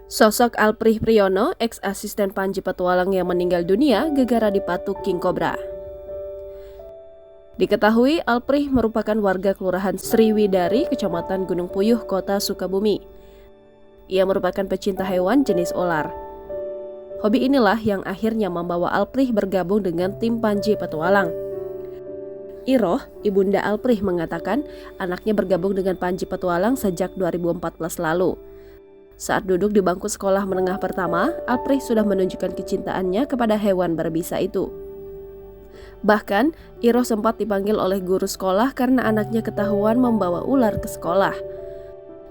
Sosok Alprih Priyono, ex-asisten Panji Petualang yang meninggal dunia gegara dipatuk King Cobra. Diketahui Alprih merupakan warga Kelurahan Sriwidari, Kecamatan Gunung Puyuh, Kota Sukabumi. Ia merupakan pecinta hewan jenis ular. Hobi inilah yang akhirnya membawa Alprih bergabung dengan tim Panji Petualang. Iroh, ibunda Alprih, mengatakan anaknya bergabung dengan Panji Petualang sejak 2014 lalu. Saat duduk di bangku sekolah menengah pertama, Alprih sudah menunjukkan kecintaannya kepada hewan berbisa itu. Bahkan, Iroh sempat dipanggil oleh guru sekolah karena anaknya ketahuan membawa ular ke sekolah.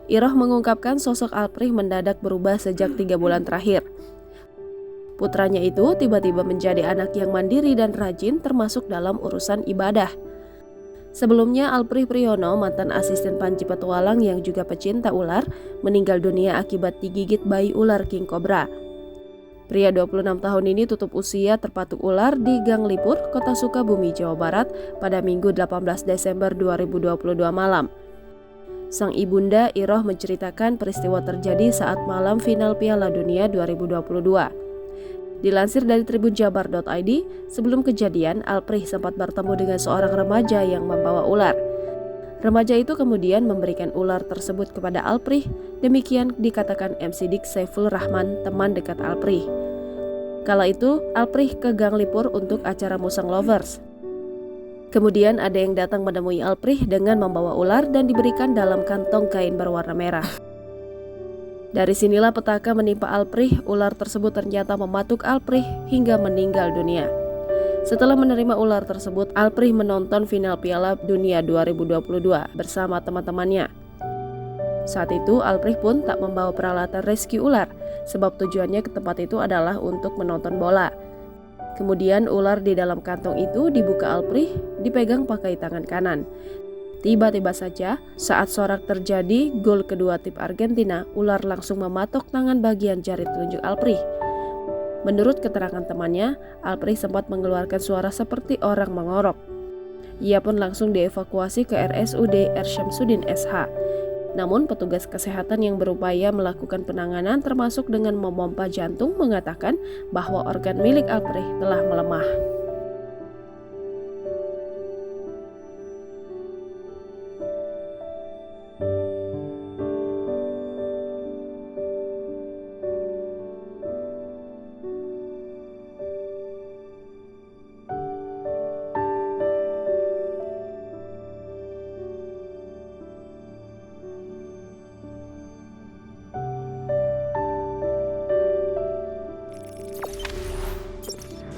Iroh mengungkapkan sosok Alprih mendadak berubah sejak 3 bulan terakhir. Putranya itu tiba-tiba menjadi anak yang mandiri dan rajin termasuk dalam urusan ibadah. Sebelumnya, Alprih Priyono, mantan asisten Panji Petualang yang juga pecinta ular, meninggal dunia akibat digigit bayi ular King Cobra. Pria 26 tahun ini tutup usia terpatuk ular di Gang Lipur, Kota Sukabumi, Jawa Barat pada Minggu 18 Desember 2022 malam. Sang ibunda Iroh menceritakan peristiwa terjadi saat malam final Piala Dunia 2022. Dilansir dari tribunjabar.id, sebelum kejadian, Alprih sempat bertemu dengan seorang remaja yang membawa ular. Remaja itu kemudian memberikan ular tersebut kepada Alprih, demikian dikatakan MC Dik Saiful Rahman, teman dekat Alprih. Kala itu, Alprih ke Gang Lipur untuk acara Musang Lovers. Kemudian ada yang datang menemui Alprih dengan membawa ular dan diberikan dalam kantong kain berwarna merah. Dari sinilah petaka menimpa Alprih, ular tersebut ternyata mematuk Alprih hingga meninggal dunia. Setelah menerima ular tersebut, Alprih menonton final Piala Dunia 2022 bersama teman-temannya. Saat itu, Alprih pun tak membawa peralatan rescue ular, sebab tujuannya ke tempat itu adalah untuk menonton bola. Kemudian ular di dalam kantong itu dibuka Alprih, dipegang pakai tangan kanan. Tiba-tiba saja, saat sorak terjadi gol kedua tim Argentina, ular langsung mematok tangan bagian jari telunjuk Alprih. Menurut keterangan temannya, Alprih sempat mengeluarkan suara seperti orang mengorok. Ia pun langsung dievakuasi ke RSUD R. Syamsuddin SH. Namun petugas kesehatan yang berupaya melakukan penanganan termasuk dengan memompa jantung mengatakan bahwa organ milik Alprih telah melemah.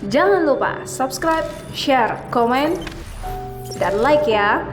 Jangan lupa subscribe, share, komen, dan like ya.